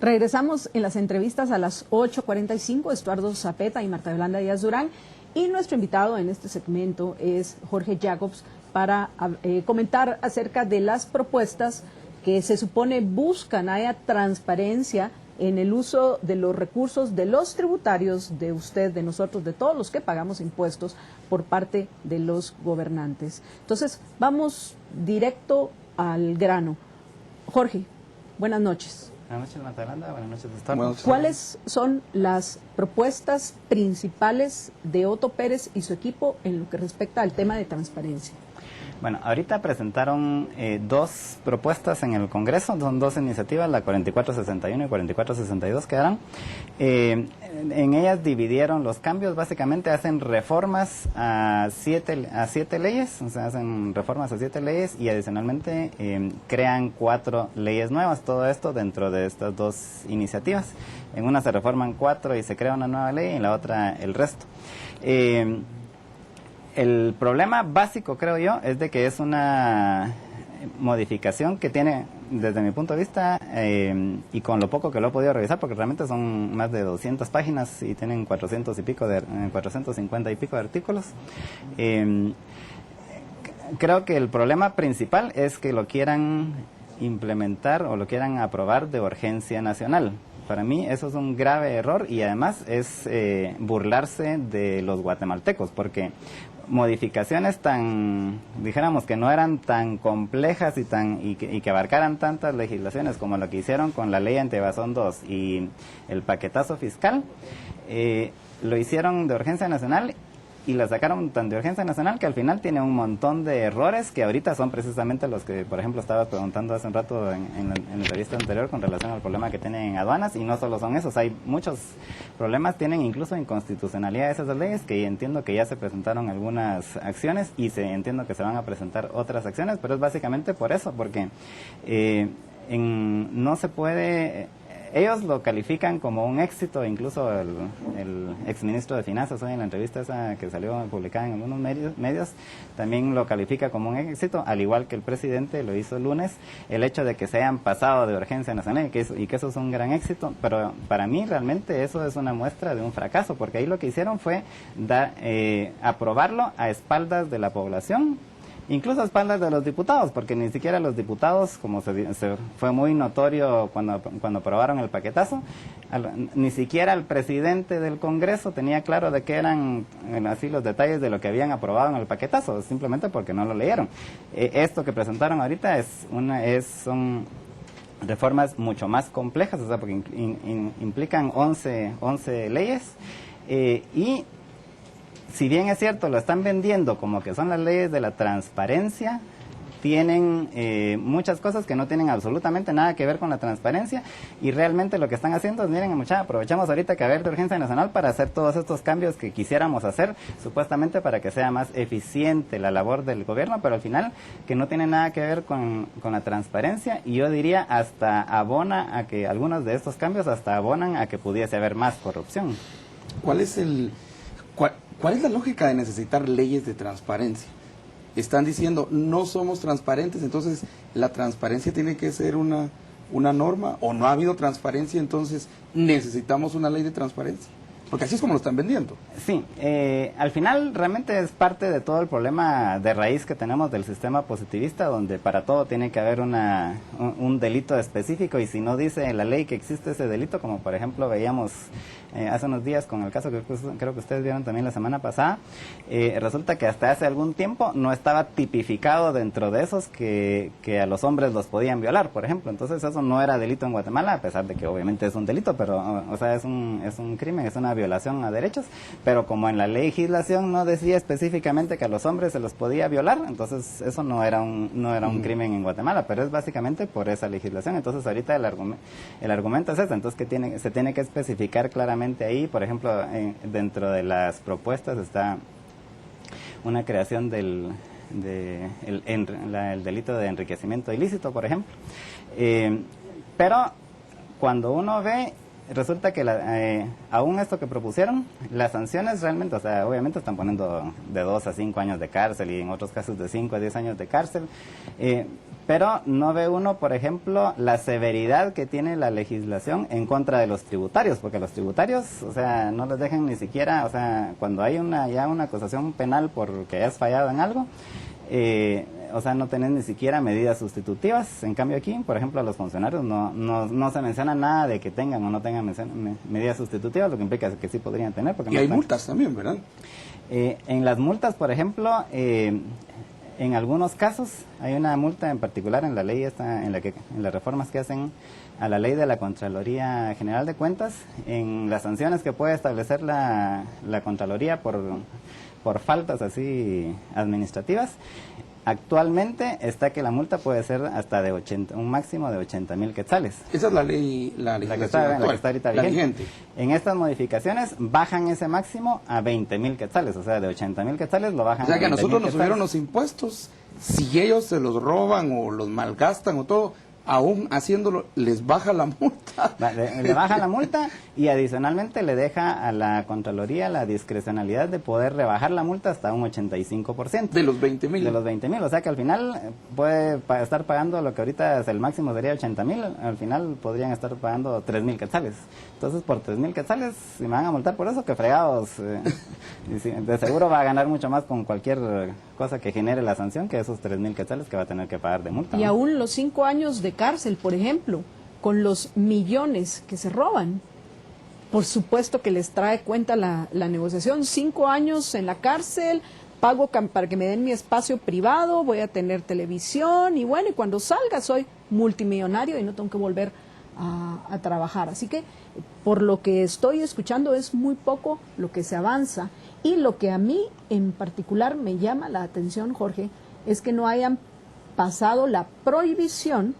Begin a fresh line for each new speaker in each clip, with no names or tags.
Regresamos en las entrevistas a las 8:45, Estuardo Zapeta y Marta Yolanda Díaz Durán, y nuestro invitado en este segmento es Jorge Jacobs para comentar acerca de las propuestas que se supone buscan haya transparencia en el uso de los recursos de los tributarios, de usted, de nosotros, de todos los que pagamos impuestos por parte de los gobernantes. Entonces, vamos directo al grano. Jorge, buenas noches.
Buenas noches, Marta Yolanda. Buenas noches, Estuardo.
¿Cuáles son las propuestas principales de Otto Pérez y su equipo en lo que respecta al tema de transparencia?
Bueno, ahorita presentaron dos propuestas en el Congreso, son dos iniciativas, la 4461 y 4462 que eran. En ellas dividieron los cambios, básicamente hacen reformas a siete leyes, o sea, hacen reformas a 7 leyes y adicionalmente crean 4 leyes nuevas, todo esto dentro de estas dos iniciativas. En una se reforman 4 y se crea una nueva ley, y en la otra el resto. El problema básico, creo yo, es de que es una modificación que tiene, desde mi punto de vista, y con lo poco que lo he podido revisar, porque realmente son más de 200 páginas y tienen 450 y pico de artículos. Creo que el problema principal es que lo quieran implementar o lo quieran aprobar de urgencia nacional. Para mí eso es un grave error y además es burlarse de los guatemaltecos, porque modificaciones tan, dijéramos que no eran tan complejas y que abarcaran tantas legislaciones como lo que hicieron con la ley antievasión 2 y el paquetazo fiscal, lo hicieron de urgencia nacional y la sacaron tan de urgencia nacional que al final tiene un montón de errores que ahorita son precisamente los que, por ejemplo, estaba preguntando hace un rato en la entrevista anterior con relación al problema que tienen en aduanas, y no solo son esos, hay muchos problemas, tienen incluso inconstitucionalidad de esas leyes, que entiendo que ya se presentaron algunas acciones y entiendo que se van a presentar otras acciones, pero es básicamente por eso, porque no se puede... Ellos lo califican como un éxito, incluso el exministro de Finanzas hoy en la entrevista esa que salió publicada en algunos medios, también lo califica como un éxito, al igual que el presidente lo hizo el lunes, el hecho de que se hayan pasado de urgencia nacional y que eso es un gran éxito, pero para mí realmente eso es una muestra de un fracaso, porque ahí lo que hicieron fue aprobarlo a espaldas de la población, incluso a espaldas de los diputados, porque ni siquiera los diputados, como se fue muy notorio cuando aprobaron el paquetazo, ni siquiera el presidente del Congreso tenía claro de qué eran así los detalles de lo que habían aprobado en el paquetazo, simplemente porque no lo leyeron. Esto que presentaron ahorita son reformas mucho más complejas, o sea, porque implican 11 leyes y si bien es cierto, lo están vendiendo como que son las leyes de la transparencia, tienen muchas cosas que no tienen absolutamente nada que ver con la transparencia, y realmente lo que están haciendo es, miren, muchachos, aprovechamos ahorita que haber de urgencia nacional para hacer todos estos cambios que quisiéramos hacer, supuestamente para que sea más eficiente la labor del gobierno, pero al final que no tiene nada que ver con la transparencia, y yo diría hasta abona a que algunos de estos cambios hasta abonan a que pudiese haber más corrupción.
¿Cuál es la lógica de necesitar leyes de transparencia? Están diciendo, no somos transparentes, entonces la transparencia tiene que ser una norma, o no ha habido transparencia, entonces necesitamos una ley de transparencia. Porque así es como lo están vendiendo.
Sí, al final realmente es parte de todo el problema de raíz que tenemos del sistema positivista, donde para todo tiene que haber un delito específico, y si no dice en la ley que existe ese delito, como por ejemplo veíamos hace unos días con el caso que creo que ustedes vieron también la semana pasada, resulta que hasta hace algún tiempo no estaba tipificado dentro de esos que a los hombres los podían violar, por ejemplo. Entonces eso no era delito en Guatemala, a pesar de que obviamente es un delito, pero o sea, es un crimen, es una violación a derechos, pero como en la legislación no decía específicamente que a los hombres se los podía violar, entonces eso no era un crimen en Guatemala, pero es básicamente por esa legislación. Entonces ahorita el argumento es ese, entonces que se tiene que especificar claramente ahí. Por ejemplo, dentro de las propuestas está una creación del delito de enriquecimiento ilícito, por ejemplo, pero cuando uno ve resulta que aún esto que propusieron, las sanciones realmente, o sea, obviamente están poniendo de 2 a 5 años de cárcel y en otros casos de 5 a 10 años de cárcel, pero no ve uno, por ejemplo, la severidad que tiene la legislación en contra de los tributarios, porque los tributarios, o sea, no les dejan ni siquiera, o sea, cuando hay ya una acusación penal porque hayas fallado en algo, o sea, no tenés ni siquiera medidas sustitutivas. En cambio aquí, por ejemplo, a los funcionarios no se menciona nada de que tengan o no tengan medidas sustitutivas, lo que implica que sí podrían tener. Porque
y hay multas también, ¿verdad?
En las multas, por ejemplo, en algunos casos hay una multa en particular en la ley en las reformas que hacen a la ley de la Contraloría General de Cuentas, en las sanciones que puede establecer la Contraloría por faltas así administrativas. Actualmente está que la multa puede ser hasta de un máximo de 80,000 quetzales.
Esa es la ley, la
que está ahorita vigente. En estas modificaciones bajan ese máximo a 20,000 quetzales, o sea, de 80,000 quetzales lo bajan a 20,000 quetzales.
O sea, que a nosotros nos subieron los impuestos, si ellos se los roban o los malgastan o todo, aún haciéndolo, les baja la multa.
Le baja la multa y adicionalmente le deja a la Contraloría la discrecionalidad de poder rebajar la multa hasta un 85%.
De los 20,000.
De los 20,000, o sea que al final puede estar pagando lo que ahorita es el máximo sería 80,000, al final podrían estar pagando 3,000 quetzales. Entonces por 3,000 quetzales, si me van a multar por eso, que fregados. De seguro va a ganar mucho más con cualquier cosa que genere la sanción que esos 3,000 quetzales que va a tener que pagar de multa.
Y aún los 5 años de cárcel, por ejemplo, con los millones que se roban, por supuesto que les trae cuenta la negociación. 5 años en la cárcel, pago para que me den mi espacio privado, voy a tener televisión y bueno, y cuando salga soy multimillonario y no tengo que volver a trabajar. Así que por lo que estoy escuchando es muy poco lo que se avanza, y lo que a mí en particular me llama la atención, Jorge, es que no hayan pasado la prohibición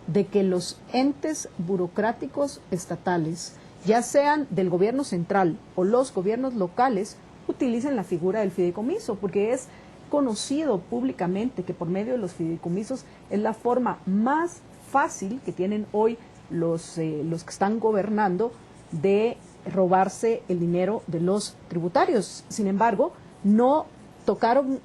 de que los entes burocráticos estatales, ya sean del gobierno central o los gobiernos locales, utilicen la figura del fideicomiso, porque es conocido públicamente que por medio de los fideicomisos es la forma más fácil que tienen hoy los que están gobernando de robarse el dinero de los tributarios. Sin embargo, no tocaron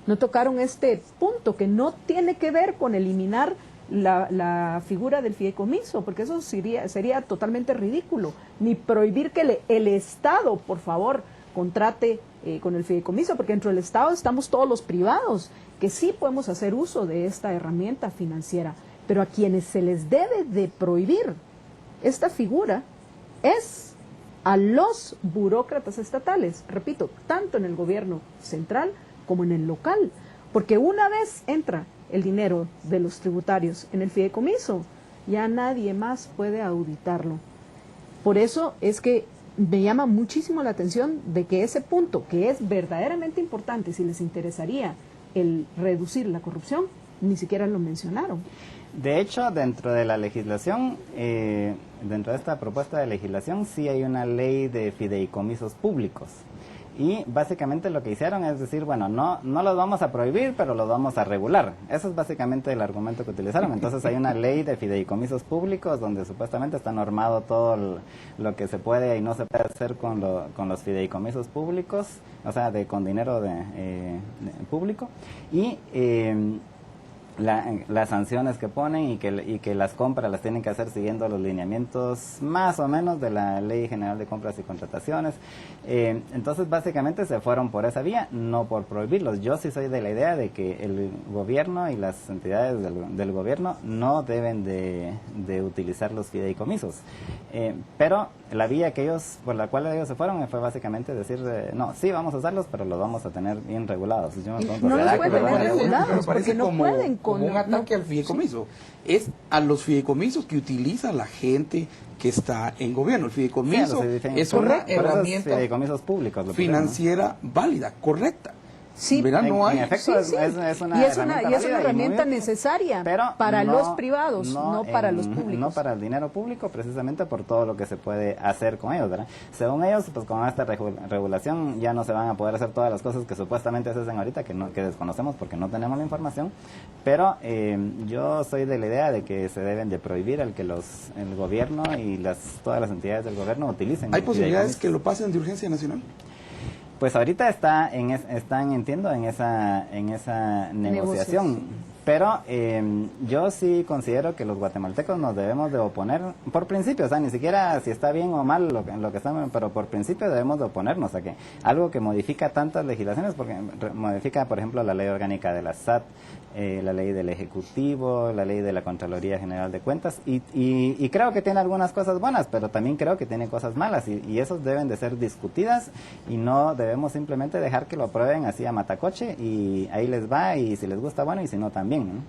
no tocaron este punto que no tiene que ver con eliminar la figura del fideicomiso, porque eso sería totalmente ridículo, ni prohibir que el Estado, por favor, contrate con el fideicomiso, porque dentro del Estado estamos todos los privados, que sí podemos hacer uso de esta herramienta financiera, pero a quienes se les debe de prohibir esta figura es a los burócratas estatales, repito, tanto en el gobierno central como en el local, porque una vez entra el dinero de los tributarios en el fideicomiso, ya nadie más puede auditarlo. Por eso es que me llama muchísimo la atención de que ese punto, que es verdaderamente importante si les interesaría el reducir la corrupción, ni siquiera lo mencionaron.
De hecho, dentro de la legislación, dentro de esta propuesta de legislación, sí hay una ley de fideicomisos públicos. Y básicamente lo que hicieron es decir, bueno, no los vamos a prohibir, pero los vamos a regular. Eso es básicamente el argumento que utilizaron. Entonces hay una ley de fideicomisos públicos donde supuestamente está normado todo lo que se puede y no se puede hacer con los fideicomisos públicos, o sea, con dinero público. Y las sanciones que ponen y que las compras las tienen que hacer siguiendo los lineamientos más o menos de la Ley General de Compras y Contrataciones. Entonces básicamente se fueron por esa vía, no por prohibirlos. Yo sí soy de la idea de que el gobierno y las entidades del gobierno no deben de utilizar los fideicomisos, pero la vía por la cual ellos se fueron fue básicamente decir, no, sí vamos a usarlos, pero los vamos a tener bien regulados. Yo me pregunto,
no los pueden tener regulados
porque
no pueden
como un ataque al fideicomiso. Es a los fideicomisos que utiliza la gente que está en gobierno. El fideicomiso es una herramienta
fideicomisos públicos,
financiera válida, correcta.
Sí,
Verá, no hay.
En efecto,
Sí,
es,
sí.
es una
y es
herramienta
una
válida y
herramienta
muy-
necesaria
pero
para
no-
los privados, no para los públicos.
No para el dinero público, precisamente por todo lo que se puede hacer con ellos, ¿verdad? Según ellos, pues con esta regulación ya no se van a poder hacer todas las cosas que supuestamente se hacen ahorita, que desconocemos porque no tenemos la información, pero yo soy de la idea de que se deben de prohibir el que el gobierno y todas las entidades del gobierno utilicen.
¿Hay posibilidades
fideicomisos.
que lo pasen de urgencia nacional?
Pues ahorita están, entiendo, en esa negociación. Pero yo sí considero que los guatemaltecos nos debemos de oponer, por principio, o sea, ni siquiera si está bien o mal lo que estamos, pero por principio debemos de oponernos a que algo que modifica tantas legislaciones, porque modifica, por ejemplo, la ley orgánica de la SAT, la ley del Ejecutivo, la ley de la Contraloría General de Cuentas, y creo que tiene algunas cosas buenas, pero también creo que tiene cosas malas, y esos deben de ser discutidas, y no debemos simplemente dejar que lo aprueben así a matacoche, y ahí les va, y si les gusta, bueno, y si no, también, ¿no?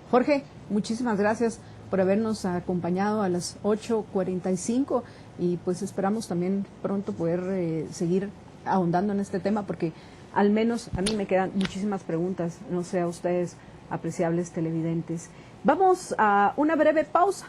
Jorge, muchísimas gracias por habernos acompañado a las 8:45 y pues esperamos también pronto poder seguir ahondando en este tema porque al menos a mí me quedan muchísimas preguntas, no sé a ustedes, apreciables televidentes. Vamos a una breve pausa.